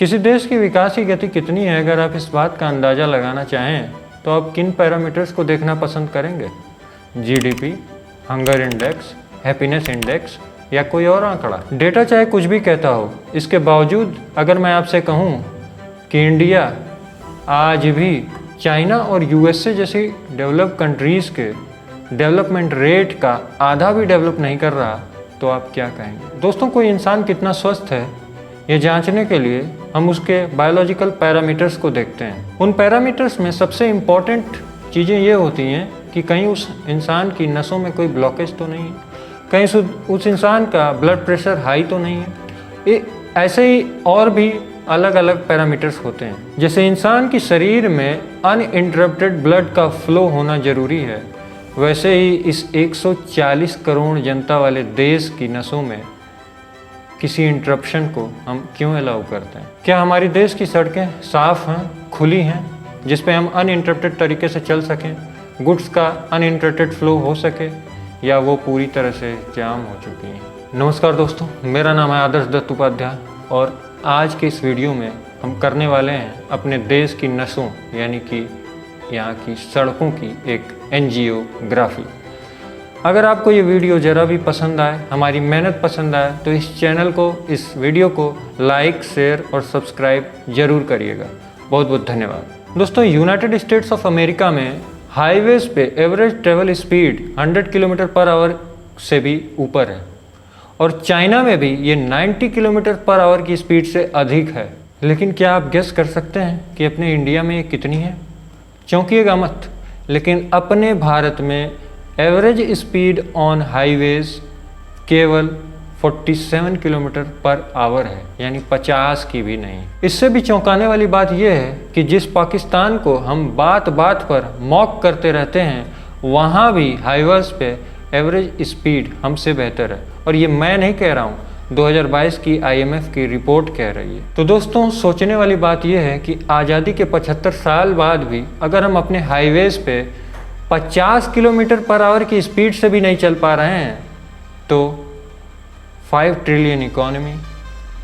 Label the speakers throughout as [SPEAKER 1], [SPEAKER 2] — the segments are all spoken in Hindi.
[SPEAKER 1] किसी देश की विकास की गति कितनी है, अगर आप इस बात का अंदाज़ा लगाना चाहें तो आप किन पैरामीटर्स को देखना पसंद करेंगे? GDP, hunger index, happiness index या कोई और आंकड़ा? डेटा चाहे कुछ भी कहता हो, इसके बावजूद अगर मैं आपसे कहूँ कि इंडिया आज भी चाइना और यूएसए जैसी डेवलप कंट्रीज़ के डेवलपमेंट रेट का आधा भी डेवलप नहीं कर रहा, तो आप क्या कहेंगे? दोस्तों, कोई इंसान कितना स्वस्थ है ये जांचने के लिए हम उसके बायोलॉजिकल पैरामीटर्स को देखते हैं। उन पैरामीटर्स में सबसे इम्पॉर्टेंट चीज़ें ये होती हैं कि कहीं उस इंसान की नसों में कोई ब्लॉकेज तो नहीं है, कहीं उस इंसान का ब्लड प्रेशर हाई तो नहीं है। ऐसे ही और भी अलग अलग पैरामीटर्स होते हैं। जैसे इंसान की शरीर में अनइंटरप्टेड ब्लड का फ्लो होना ज़रूरी है, वैसे ही इस 140 करोड़ जनता वाले देश की नसों में किसी इंटरप्शन को हम क्यों अलाउ करते हैं? क्या हमारी देश की सड़कें साफ़ हैं, खुली हैं, जिस पे हम अनइंटरप्टेड तरीके से चल सकें, गुड्स का अनइंटरप्टेड फ्लो हो सके, या वो पूरी तरह से जाम हो चुकी हैं? नमस्कार दोस्तों, मेरा नाम है आदर्श दत्त उपाध्याय और आज के इस वीडियो में हम करने वाले हैं अपने देश की नसों यानी कि यहाँ की सड़कों की एक एंजियोग्राफी। अगर आपको ये वीडियो ज़रा भी पसंद आए, हमारी मेहनत पसंद आए, तो इस चैनल को, इस वीडियो को लाइक, शेयर और सब्सक्राइब ज़रूर करिएगा। बहुत बहुत धन्यवाद। दोस्तों, यूनाइटेड स्टेट्स ऑफ अमेरिका में हाईवेज़ पे average travel speed 100 kilometre per hour से भी ऊपर है और चाइना में भी ये 90 किलोमीटर पर आवर की स्पीड से अधिक है। लेकिन क्या आप गेस कर सकते हैं कि अपने इंडिया में ये कितनी है? चौंकिएगा मत, लेकिन अपने भारत में एवरेज स्पीड ऑन हाईवेज केवल 47 किलोमीटर पर आवर है, यानी 50 की भी नहीं। इससे भी चौंकाने वाली बात यह है कि जिस पाकिस्तान को हम बात बात पर मॉक करते रहते हैं, वहाँ भी हाईवेज पे एवरेज स्पीड हमसे बेहतर है। और ये मैं नहीं कह रहा हूँ, 2022 की IMF की रिपोर्ट कह रही है। तो दोस्तों, सोचने वाली बात यह है कि आज़ादी के 75 साल बाद भी अगर हम अपने हाईवेज पे 50 किलोमीटर पर आवर की स्पीड से भी नहीं चल पा रहे हैं, तो 5 trillion economy,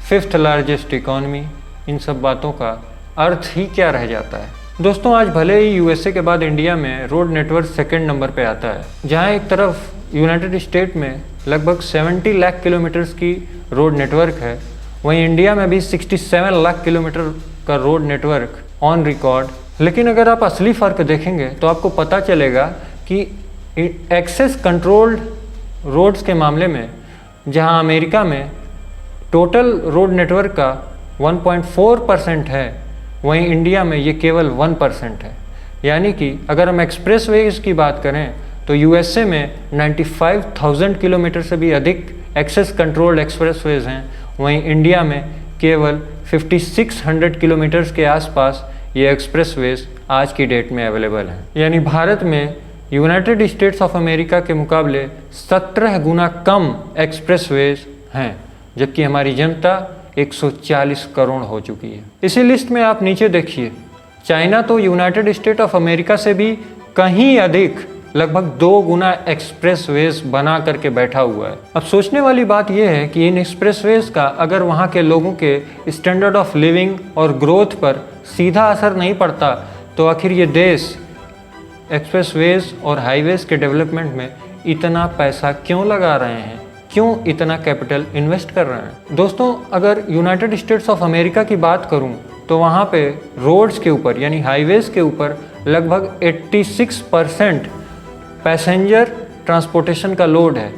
[SPEAKER 1] 5th largest economy, इन सब बातों का अर्थ ही क्या रह जाता है? दोस्तों, आज भले ही यूएसए के बाद इंडिया में रोड नेटवर्क सेकंड नंबर पे आता है। जहां एक तरफ यूनाइटेड स्टेट में लगभग 70 लाख किलोमीटर्स की रोड नेटवर्क है, वहीं इंडिया में भी 67 लाख किलोमीटर का रोड नेटवर्क ऑन रिकॉर्ड। लेकिन अगर आप असली फ़र्क देखेंगे तो आपको पता चलेगा कि एक्सेस कंट्रोल्ड रोड्स के मामले में जहां अमेरिका में टोटल रोड नेटवर्क का 1.4% है, वहीं इंडिया में ये केवल 1% है। यानी कि अगर हम एक्सप्रेस वेज की बात करें तो यूएसए में 95,000 किलोमीटर से भी अधिक एक्सेस कंट्रोल्ड एक्सप्रेस वेज हैं, वहीं इंडिया में केवल 5600 किलोमीटर्स के आसपास ये एक्सप्रेस वेज आज की डेट में अवेलेबल हैं। यानी भारत में यूनाइटेड स्टेट्स ऑफ अमेरिका के मुकाबले 17 गुना कम एक्सप्रेस वेज हैं, जबकि हमारी जनता 140 करोड़ हो चुकी है। इसी लिस्ट में आप नीचे देखिए, चाइना तो यूनाइटेड स्टेट ऑफ अमेरिका से भी कहीं अधिक लगभग 2 गुना एक्सप्रेस वेज बना करके बैठा हुआ है। अब सोचने वाली बात यह है कि इन एक्सप्रेस वेज का अगर वहाँ के लोगों के स्टैंडर्ड ऑफ लिविंग और ग्रोथ पर सीधा असर नहीं पड़ता, तो आखिर ये देश एक्सप्रेस वेज और हाईवेज के डेवलपमेंट में इतना पैसा क्यों लगा रहे हैं, क्यों इतना कैपिटल इन्वेस्ट कर रहे हैं? दोस्तों, अगर यूनाइटेड स्टेट्स ऑफ अमेरिका की बात करूं तो वहाँ पे रोड्स के ऊपर यानी हाईवेज के ऊपर लगभग 86% पैसेंजर ट्रांसपोर्टेशन का लोड है।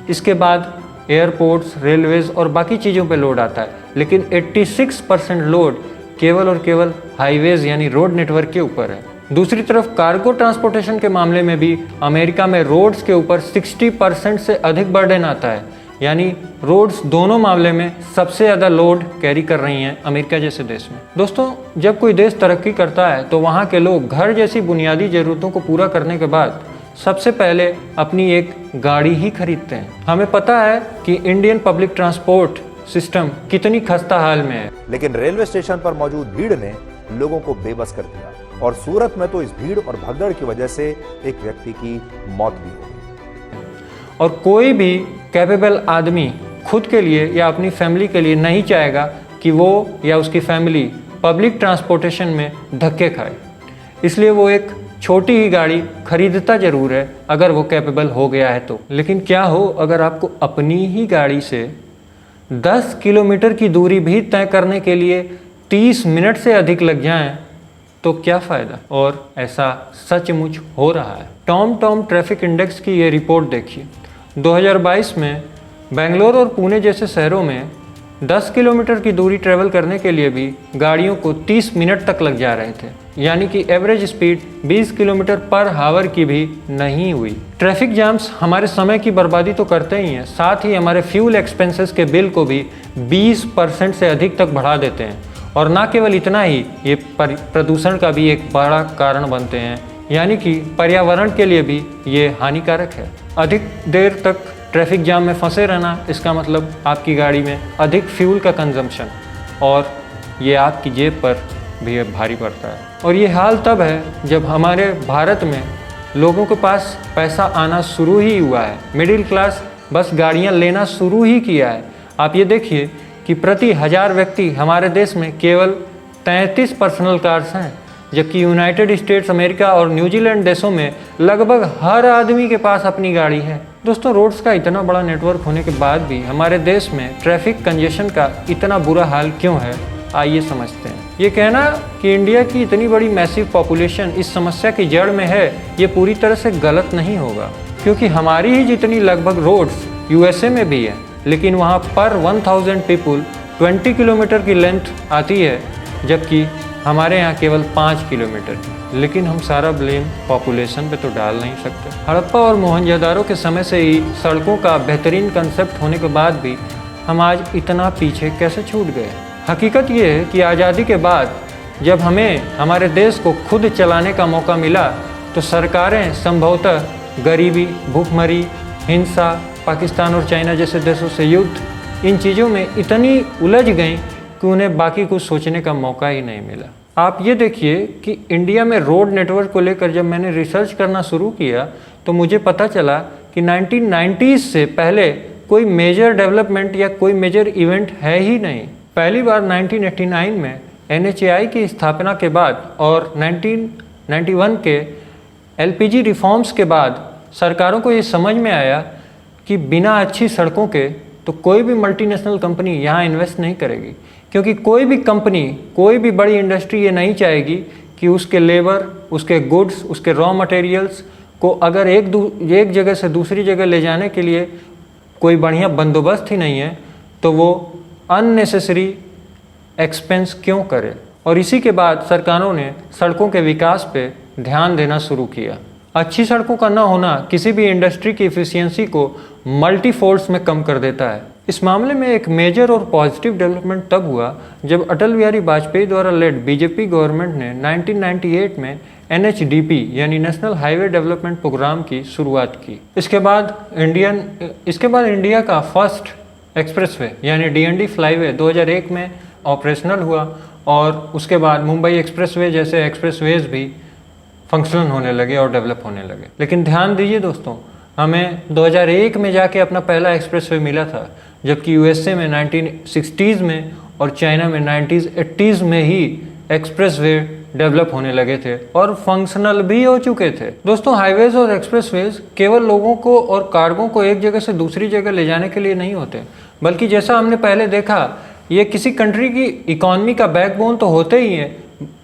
[SPEAKER 1] इसके बाद एयरपोर्ट्स, रेलवेज़ और बाकी चीज़ों पे लोड आता है, लेकिन 86% लोड केवल और केवल हाईवेज यानी रोड नेटवर्क के ऊपर है। दूसरी तरफ कार्गो ट्रांसपोर्टेशन के मामले में भी अमेरिका में रोड्स के ऊपर 60% से अधिक बर्डन आता है, यानी रोड्स दोनों मामले में सबसे ज़्यादा लोड कैरी कर रही हैं अमेरिका जैसे देश में। दोस्तों, जब कोई देश तरक्की करता है तो वहाँ के लोग घर जैसी बुनियादी ज़रूरतों को पूरा करने के बाद सबसे पहले अपनी एक गाड़ी ही खरीदते हैं। हमें पता है कि इंडियन पब्लिक ट्रांसपोर्ट सिस्टम कितनी खस्ता हाल में है,
[SPEAKER 2] लेकिन रेलवे स्टेशन पर मौजूद भीड़ ने लोगों को बेबस कर दिया और सूरत में तो इस भीड़ और भगदड़ की वजह से एक व्यक्ति की मौत भी हो गई।
[SPEAKER 1] और कोई भी कैपेबल आदमी खुद के लिए या अपनी फैमिली के लिए नहीं चाहेगा कि कि वो या उसकी फैमिली पब्लिक ट्रांसपोर्टेशन में धक्के खाए, इसलिए वो एक छोटी ही गाड़ी खरीदता ज़रूर है अगर वो कैपेबल हो गया है तो। लेकिन क्या हो अगर आपको अपनी ही गाड़ी से 10 किलोमीटर की दूरी भी तय करने के लिए 30 मिनट से अधिक लग जाएं, तो क्या फ़ायदा। और ऐसा सचमुच हो रहा है। टॉम ट्रैफिक इंडेक्स की ये रिपोर्ट देखिए। 2022 में बेंगलोर और पुणे जैसे शहरों में 10 किलोमीटर की दूरी ट्रैवल करने के लिए भी गाड़ियों को 30 मिनट तक लग जा रहे थे, यानी कि average speed 20 kilometre per hour की भी नहीं हुई। ट्रैफिक जाम्स हमारे समय की बर्बादी तो करते ही हैं, साथ ही हमारे फ्यूल एक्सपेंसेस के बिल को भी 20% से अधिक तक बढ़ा देते हैं। और ना केवल इतना ही, ये प्रदूषण का भी एक बड़ा कारण बनते हैं, यानी कि पर्यावरण के लिए भी ये हानिकारक है। अधिक देर तक ट्रैफिक जाम में फंसे रहना, इसका मतलब आपकी गाड़ी में अधिक फ्यूल का कंजम्पशन, और ये आपकी जेब पर भी भारी पड़ता है। और ये हाल तब है जब हमारे भारत में लोगों के पास पैसा आना शुरू ही हुआ है, मिडिल क्लास बस गाड़ियाँ लेना शुरू ही किया है। आप ये देखिए कि प्रति 1000 व्यक्ति हमारे देश में केवल 33 पर्सनल कार्स हैं, जबकि यूनाइटेड स्टेट्स अमेरिका और न्यूजीलैंड देशों में लगभग हर आदमी के पास अपनी गाड़ी है। दोस्तों, रोड्स का इतना बड़ा नेटवर्क होने के बाद भी हमारे देश में ट्रैफिक कंजेशन का इतना बुरा हाल क्यों है, आइए समझते हैं। ये कहना कि इंडिया की इतनी बड़ी मैसिव पॉपुलेशन इस समस्या की जड़ में है, ये पूरी तरह से गलत नहीं होगा, क्योंकि हमारी ही जितनी लगभग रोड्स यूएसए में भी है, लेकिन वहाँ पर 1000 पीपल 20 किलोमीटर की लेंथ आती है, जबकि हमारे यहाँ केवल 5 किलोमीटर। लेकिन हम सारा ब्लेम पॉपुलेशन पे तो डाल नहीं सकते। हड़प्पा और मोहनजोदारो के समय से ही सड़कों का बेहतरीन कंसेप्ट होने के बाद भी हम आज इतना पीछे कैसे छूट गए। हकीकत ये है कि आज़ादी के बाद जब हमें हमारे देश को खुद चलाने का मौका मिला, तो सरकारें संभवतः गरीबी, भूखमरी, हिंसा, पाकिस्तान और चाइना जैसे देशों से युद्ध, इन चीज़ों में इतनी उलझ गईं कि उन्हें बाकी कुछ सोचने का मौका ही नहीं मिला। आप ये देखिए कि इंडिया में रोड नेटवर्क को लेकर जब मैंने रिसर्च करना शुरू किया, तो मुझे पता चला कि 1990s से पहले कोई मेजर डेवलपमेंट या कोई मेजर इवेंट है ही नहीं। पहली बार 1989 में NHAI की स्थापना के बाद और 1991 के LPG रिफॉर्म्स के बाद सरकारों को ये समझ में आया कि बिना अच्छी सड़कों के तो कोई भी मल्टीनेशनल कंपनी यहाँ इन्वेस्ट नहीं करेगी, क्योंकि कोई भी कंपनी, कोई भी बड़ी इंडस्ट्री ये नहीं चाहेगी कि उसके लेबर, उसके गुड्स, उसके रॉ मटेरियल्स को अगर एक जगह से दूसरी जगह ले जाने के लिए कोई बढ़िया बंदोबस्त ही नहीं है, तो वो अननेसेसरी एक्सपेंस क्यों करे। और इसी के बाद सरकारों ने सड़कों के विकास पे ध्यान देना शुरू किया। अच्छी सड़कों का न होना किसी भी इंडस्ट्री की एफिशिएंसी को मल्टीफोल्ड्स में कम कर देता है। इस मामले में एक मेजर और पॉजिटिव डेवलपमेंट तब हुआ जब अटल बिहारी वाजपेयी द्वारा लेड बीजेपी गवर्नमेंट ने 1998 में NHDP यानी नेशनल हाईवे डेवलपमेंट प्रोग्राम की शुरुआत की। इसके बाद इंडिया का फर्स्ट एक्सप्रेसवे यानी DND फ्लाईवे 2001 में ऑपरेशनल हुआ, और उसके बाद मुंबई एक्सप्रेसवे जैसे एक्सप्रेसवेज भी फंक्शनल होने लगे और डेवलप होने लगे। लेकिन ध्यान दीजिए दोस्तों, हमें 2001 में जाके अपना पहला एक्सप्रेसवे मिला था, जबकि यूएसए में 1960s में और चाइना में 1980s में ही एक्सप्रेसवे डेवलप होने लगे थे और फंक्शनल भी हो चुके थे। दोस्तों, हाईवेज और एक्सप्रेसवेज केवल लोगों को और कार्गो को एक जगह से दूसरी जगह ले जाने के लिए नहीं होते, बल्कि जैसा हमने पहले देखा, ये किसी कंट्री की इकॉनमी का बैकबोन तो होते ही हैं,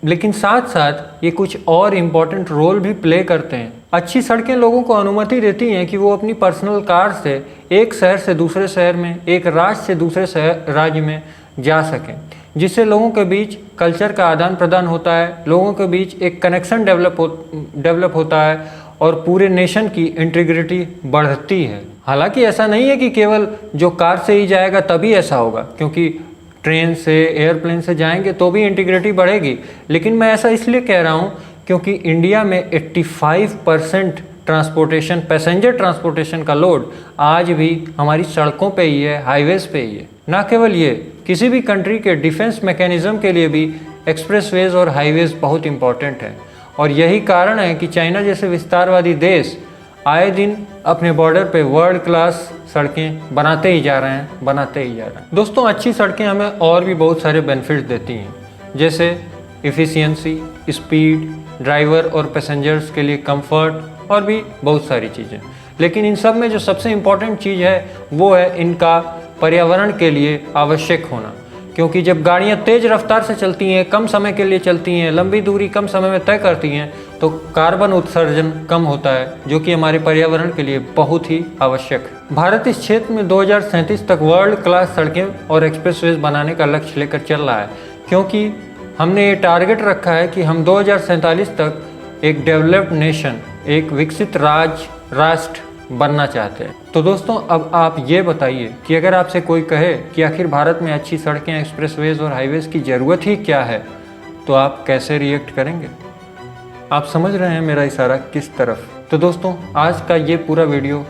[SPEAKER 1] लेकिन साथ साथ ये कुछ और इम्पोर्टेंट रोल भी प्ले करते हैं। अच्छी सड़कें लोगों को अनुमति देती हैं कि वो अपनी पर्सनल कार से एक शहर से दूसरे शहर में, एक राज्य से दूसरे राज्य में जा सकें, जिससे लोगों के बीच कल्चर का आदान प्रदान होता है, लोगों के बीच एक कनेक्शन डेवलप होता है और पूरे नेशन की इंटीग्रिटी बढ़ती है। हालांकि ऐसा नहीं है कि केवल जो कार से ही जाएगा तभी ऐसा होगा, क्योंकि ट्रेन से, एयरप्लेन से जाएंगे तो भी इंटीग्रिटी बढ़ेगी। लेकिन मैं ऐसा इसलिए कह रहा हूँ क्योंकि इंडिया में 85% ट्रांसपोर्टेशन, पैसेंजर ट्रांसपोर्टेशन का लोड आज भी हमारी सड़कों पे ही है, हाईवेज पे ही है। ना केवल ये, किसी भी कंट्री के डिफेंस मैकेनिज्म के लिए भी एक्सप्रेसवेज और हाईवेज बहुत इंपॉर्टेंट है। और यही कारण है कि चाइना जैसे विस्तारवादी देश आए दिन अपने बॉर्डर पे वर्ल्ड क्लास सड़कें बनाते ही जा रहे हैं। दोस्तों, अच्छी सड़कें हमें और भी बहुत सारे बेनिफिट्स देती हैं, जैसे इफ़िशियंसी, स्पीड, ड्राइवर और पैसेंजर्स के लिए कंफर्ट और भी बहुत सारी चीज़ें। लेकिन इन सब में जो सबसे इम्पॉर्टेंट चीज़ है वो है इनका पर्यावरण के लिए आवश्यक होना, क्योंकि जब गाड़ियाँ तेज़ रफ्तार से चलती हैं, कम समय के लिए चलती हैं, लंबी दूरी कम समय में तय करती हैं, तो कार्बन उत्सर्जन कम होता है, जो कि हमारे पर्यावरण के लिए बहुत ही आवश्यक है। भारत इस क्षेत्र में 2037 तक वर्ल्ड क्लास सड़कें और एक्सप्रेसवेज बनाने का लक्ष्य लेकर चल रहा है, क्योंकि हमने ये टारगेट रखा है कि हम 2047 तक एक डेवलप्ड नेशन, एक विकसित राष्ट्र बनना चाहते हैं। तो दोस्तों, अब आप ये बताइए कि अगर आपसे कोई कहे कि आखिर भारत में अच्छी सड़कें, एक्सप्रेसवेज और हाईवेज की ज़रूरत ही क्या है, तो आप कैसे रिएक्ट करेंगे? आप समझ रहे हैं मेरा इशारा किस तरफ? तो दोस्तों, आज का ये पूरा वीडियो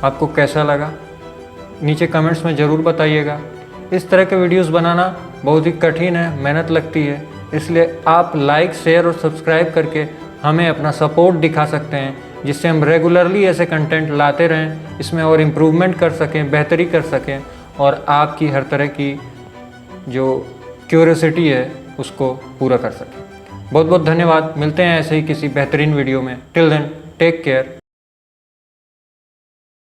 [SPEAKER 1] आपको कैसा लगा नीचे कमेंट्स में ज़रूर बताइएगा। इस तरह के वीडियोस बनाना बहुत ही कठिन है, मेहनत लगती है, इसलिए आप लाइक, शेयर और सब्सक्राइब करके हमें अपना सपोर्ट दिखा सकते हैं, जिससे हम रेगुलरली ऐसे कंटेंट लाते रहें, इसमें और इम्प्रूवमेंट कर सकें, बेहतरी कर सकें और आपकी हर तरह की जो क्यूरियोसिटी है उसको पूरा कर सकें। बहुत बहुत धन्यवाद। मिलते हैं ऐसे ही किसी बेहतरीन वीडियो में। Till then, take care,